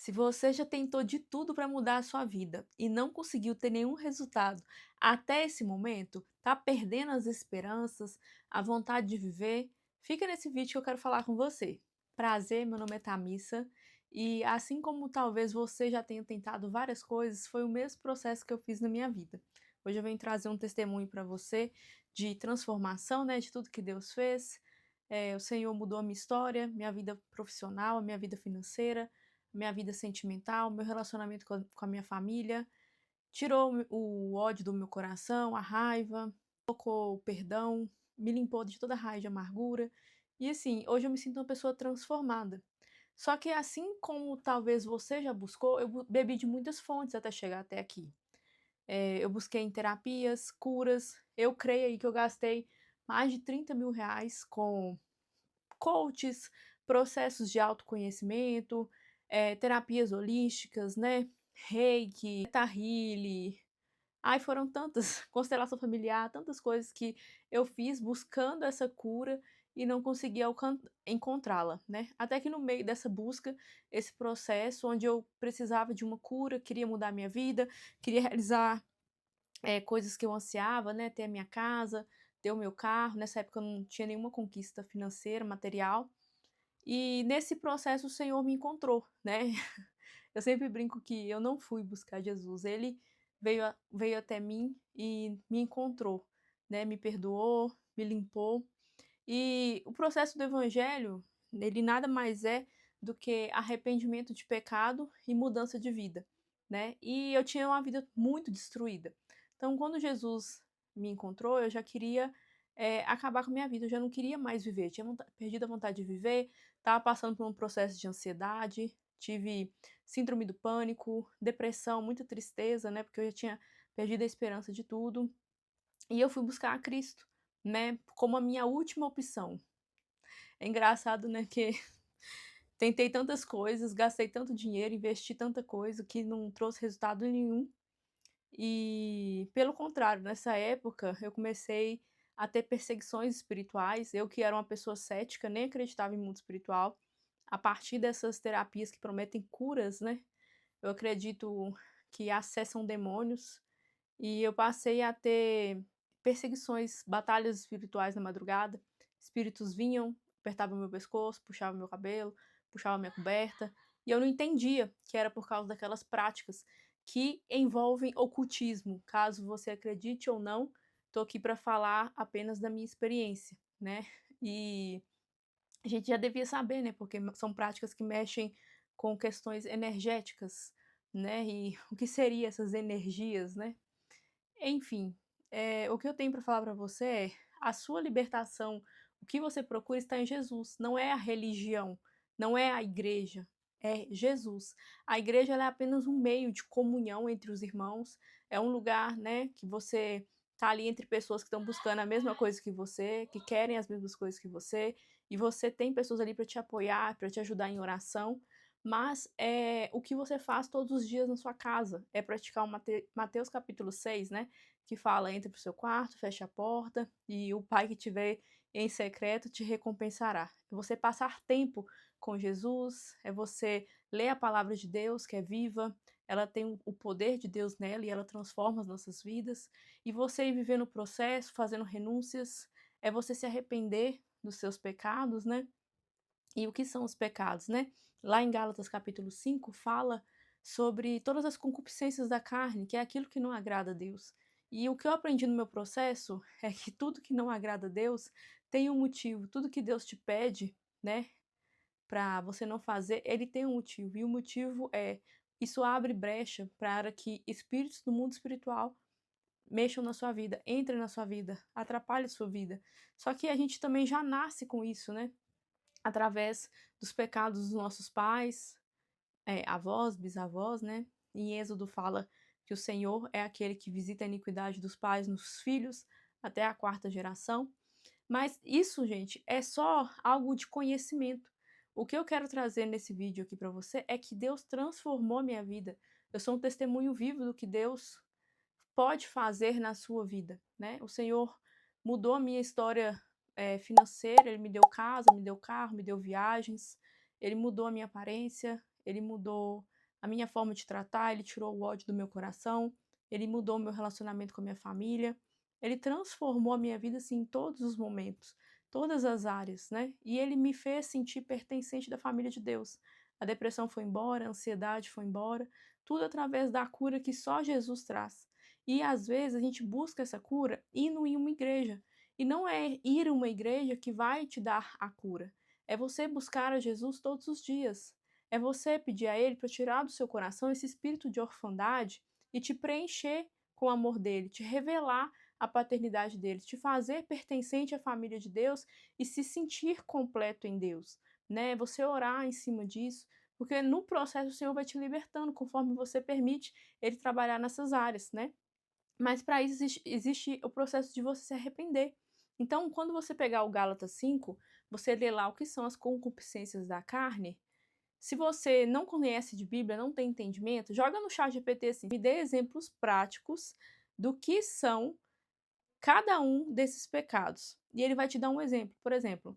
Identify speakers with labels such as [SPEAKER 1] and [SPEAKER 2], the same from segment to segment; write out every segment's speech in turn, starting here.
[SPEAKER 1] Se você já tentou de tudo para mudar a sua vida e não conseguiu ter nenhum resultado até esse momento, tá perdendo as esperanças, a vontade de viver, fica nesse vídeo que eu quero falar com você. Prazer, meu nome é Tamissa e assim como talvez você já tenha tentado várias coisas, foi o mesmo processo que eu fiz na minha vida. Hoje eu venho trazer um testemunho para você de transformação, né, de tudo que Deus fez. O Senhor mudou a minha história, minha vida profissional, a minha vida financeira, minha vida sentimental, meu relacionamento com a minha família, tirou o ódio do meu coração, a raiva, colocou o perdão, me limpou de toda raiva e amargura. E assim, hoje eu me sinto uma pessoa transformada. Só que assim como talvez você já buscou, eu bebi de muitas fontes até chegar até aqui. Eu busquei em terapias, curas, eu creio aí que eu gastei mais de R$ 30.000 com coaches, processos de autoconhecimento, terapias holísticas, né, reiki, Theta Healing, ai foram tantas, constelação familiar, tantas coisas que eu fiz buscando essa cura e não consegui encontrá-la, né. Até que no meio dessa busca, esse processo onde eu precisava de uma cura, queria mudar minha vida, queria realizar, coisas que eu ansiava, né, ter a minha casa, ter o meu carro, nessa época eu não tinha nenhuma conquista financeira, material, e nesse processo o Senhor me encontrou, né. Eu sempre brinco que eu não fui buscar Jesus, ele veio até mim e me encontrou, né, me perdoou, me limpou. E o processo do evangelho, ele nada mais é do que arrependimento de pecado e mudança de vida, né. E eu tinha uma vida muito destruída. Então quando Jesus me encontrou, eu já queria, acabar com a minha vida, eu já não queria mais viver, tinha perdido a vontade de viver, estava passando por um processo de ansiedade, tive síndrome do pânico, depressão, muita tristeza, né, porque eu já tinha perdido a esperança de tudo. E eu fui buscar a Cristo, né, como a minha última opção. É engraçado, né, que tentei tantas coisas, gastei tanto dinheiro, investi tanta coisa que não trouxe resultado nenhum. E, pelo contrário, nessa época eu comecei a ter perseguições espirituais, eu que era uma pessoa cética, nem acreditava em mundo espiritual, a partir dessas terapias que prometem curas, né, eu acredito que acessam demônios, e eu passei a ter perseguições, batalhas espirituais na madrugada. Espíritos vinham, apertavam meu pescoço, puxavam meu cabelo, puxavam minha coberta, e eu não entendia que era por causa daquelas práticas que envolvem ocultismo. Caso você acredite ou não, estou aqui para falar apenas da minha experiência, né? E a gente já devia saber, né? Porque são práticas que mexem com questões energéticas, né? E o que seriam essas energias, né? Enfim, o que eu tenho para falar para você é: a sua libertação, o que você procura está em Jesus, não é a religião, não é a igreja, é Jesus. A igreja ela é apenas um meio de comunhão entre os irmãos, é um lugar, né, que você tá ali entre pessoas que estão buscando a mesma coisa que você, que querem as mesmas coisas que você, e você tem pessoas ali para te apoiar, para te ajudar em oração, mas, o que você faz todos os dias na sua casa, é praticar o Mateus capítulo 6, né, que fala: "Entre para o seu quarto, feche a porta, e o pai que te vê em secreto te recompensará". É você passar tempo com Jesus, é você ler a palavra de Deus, que é viva, ela tem o poder de Deus nela e ela transforma as nossas vidas, e você ir vivendo o processo, fazendo renúncias, é você se arrepender dos seus pecados, né. E o que são os pecados, né? Lá em Gálatas capítulo 5 fala sobre todas as concupiscências da carne, que é aquilo que não agrada a Deus. E o que eu aprendi no meu processo é que tudo que não agrada a Deus tem um motivo. Tudo que Deus te pede, né, para você não fazer, ele tem um motivo. E o motivo é: isso abre brecha para que espíritos do mundo espiritual mexam na sua vida, entrem na sua vida, atrapalhem a sua vida. Só que a gente também já nasce com isso, né? Através dos pecados dos nossos pais, avós, bisavós, né. Em Êxodo fala que o Senhor é aquele que visita a iniquidade dos pais nos filhos até a quarta geração. Mas isso, gente, é só algo de conhecimento. O que eu quero trazer nesse vídeo aqui para você é que Deus transformou minha vida. Eu sou um testemunho vivo do que Deus pode fazer na sua vida, né. O Senhor mudou a minha história, financeira, Ele me deu casa, me deu carro, me deu viagens, Ele mudou a minha aparência, Ele mudou a minha forma de tratar, ele tirou o ódio do meu coração, ele mudou o meu relacionamento com a minha família, ele transformou a minha vida, assim, em todos os momentos, todas as áreas, né, e ele me fez sentir pertencente da família de Deus. A depressão foi embora, a ansiedade foi embora, tudo através da cura que só Jesus traz. E às vezes a gente busca essa cura indo em uma igreja, e não é ir a uma igreja que vai te dar a cura, é você buscar a Jesus todos os dias. É você pedir a Ele para tirar do seu coração esse espírito de orfandade e te preencher com o amor dele, te revelar a paternidade dele, te fazer pertencente à família de Deus e se sentir completo em Deus, né? Você orar em cima disso, porque no processo o Senhor vai te libertando conforme você permite Ele trabalhar nessas áreas, né? Mas para isso existe o processo de você se arrepender. Então, quando você pegar o Gálatas 5, você lê lá o que são as concupiscências da carne. Se você não conhece de Bíblia, não tem entendimento, joga no ChatGPT assim, me dê exemplos práticos do que são cada um desses pecados. E ele vai te dar um exemplo. Por exemplo,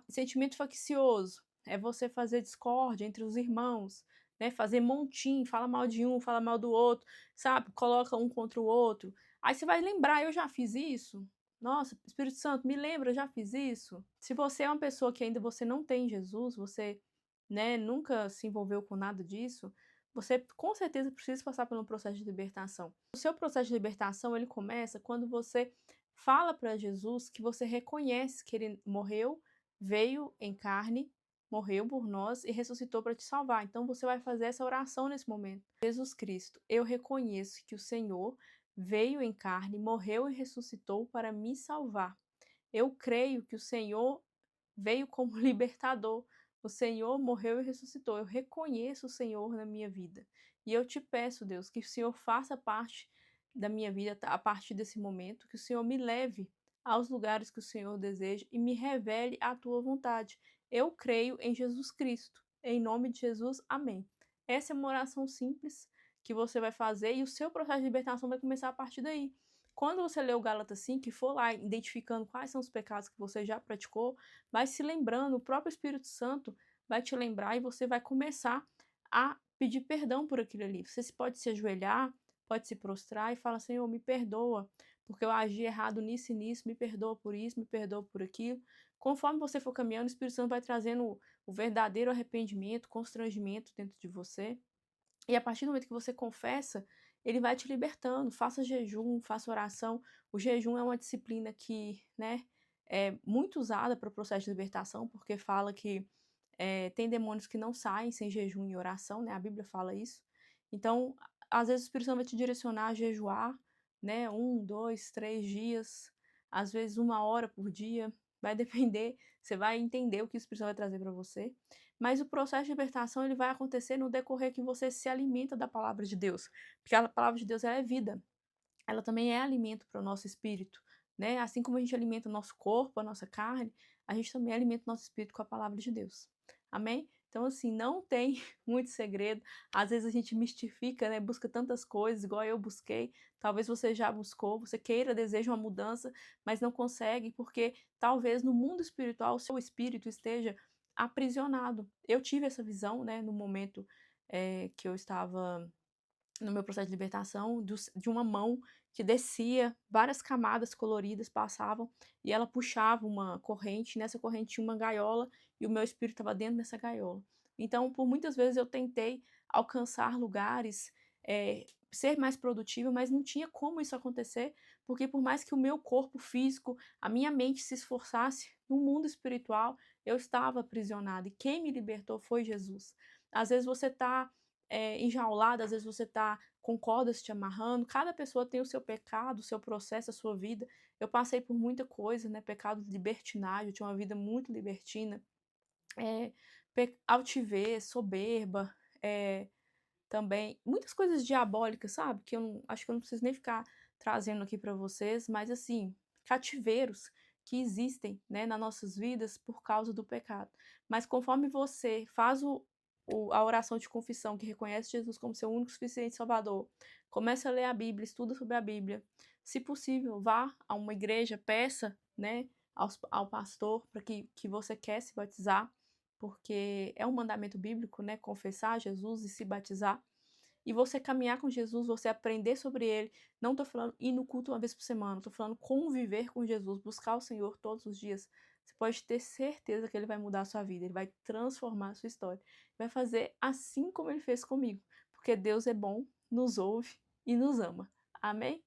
[SPEAKER 1] sentimento faccioso é você fazer discórdia entre os irmãos, né? Fazer montim, fala mal de um, fala mal do outro, sabe? Coloca um contra o outro. Aí você vai lembrar, eu já fiz isso. Nossa, Espírito Santo, me lembra, eu já fiz isso. Se você é uma pessoa que ainda você não tem Jesus, você, né, nunca se envolveu com nada disso, você com certeza precisa passar por um processo de libertação. O seu processo de libertação, ele começa quando você fala para Jesus que você reconhece que ele morreu, veio em carne, morreu por nós e ressuscitou para te salvar. Então você vai fazer essa oração nesse momento. Jesus Cristo, eu reconheço que o Senhor veio em carne, morreu e ressuscitou para me salvar. Eu creio que o Senhor veio como libertador. O Senhor morreu e ressuscitou. Eu reconheço o Senhor na minha vida. E eu te peço, Deus, que o Senhor faça parte da minha vida a partir desse momento, que o Senhor me leve aos lugares que o Senhor deseja e me revele a tua vontade. Eu creio em Jesus Cristo. Em nome de Jesus, amém. Essa é uma oração simples que você vai fazer e o seu processo de libertação vai começar a partir daí. Quando você lê o Gálatas 5 e for lá identificando quais são os pecados que você já praticou, vai se lembrando, o próprio Espírito Santo vai te lembrar e você vai começar a pedir perdão por aquilo ali. Você pode se ajoelhar, pode se prostrar e falar: Senhor, me perdoa, porque eu agi errado nisso e nisso, me perdoa por isso, me perdoa por aquilo. Conforme você for caminhando, o Espírito Santo vai trazendo o verdadeiro arrependimento, constrangimento dentro de você. E a partir do momento que você confessa, ele vai te libertando. Faça jejum, faça oração. O jejum é uma disciplina que, né, é muito usada para o processo de libertação, porque fala que tem demônios que não saem sem jejum e oração, né? A Bíblia fala isso. Então, às vezes o Espírito Santo vai te direcionar a jejuar, né? 1, 2, 3 dias, às vezes 1 hora por dia, vai depender, você vai entender o que o Espírito Santo vai trazer para você. Mas o processo de libertação ele vai acontecer no decorrer que você se alimenta da palavra de Deus, porque a palavra de Deus ela é vida, ela também é alimento para o nosso espírito, né? Assim como a gente alimenta o nosso corpo, a nossa carne, a gente também alimenta o nosso espírito com a palavra de Deus. Amém? Então, assim, não tem muito segredo. Às vezes a gente mistifica, né? Busca tantas coisas, igual eu busquei. Talvez você já buscou, você queira, deseja uma mudança, mas não consegue, porque talvez no mundo espiritual o seu espírito esteja aprisionado. Eu tive essa visão, né? No momento que eu estava no meu processo de libertação, de uma mão que descia, várias camadas coloridas passavam e ela puxava uma corrente, nessa corrente tinha uma gaiola e o meu espírito estava dentro dessa gaiola. Então, por muitas vezes eu tentei alcançar lugares, ser mais produtiva, mas não tinha como isso acontecer, porque por mais que o meu corpo físico, a minha mente se esforçasse, no mundo espiritual eu estava aprisionada e quem me libertou foi Jesus. Às vezes você está enjaulado, às vezes você está com cordas te amarrando, cada pessoa tem o seu pecado, o seu processo, a sua vida. Eu passei por muita coisa, né? Pecado de libertinagem, eu tinha uma vida muito libertina, é, altivez, soberba, também muitas coisas diabólicas, sabe? Que eu acho que eu não preciso nem ficar trazendo aqui para vocês, mas assim, cativeiros que existem, né, nas nossas vidas por causa do pecado. Mas conforme você faz a oração de confissão, que reconhece Jesus como seu único, suficiente Salvador, começa a ler a Bíblia, estuda sobre a Bíblia. Se possível, vá a uma igreja, peça, né, ao pastor para que você quer se batizar. porque é um mandamento bíblico, né, confessar Jesus e se batizar. E você caminhar com Jesus, você aprender sobre ele, não estou falando ir no culto uma vez por semana, estou falando conviver com Jesus, buscar o Senhor todos os dias. Você pode ter certeza que ele vai mudar a sua vida, ele vai transformar a sua história. Vai fazer assim como ele fez comigo, porque Deus é bom, nos ouve e nos ama. Amém?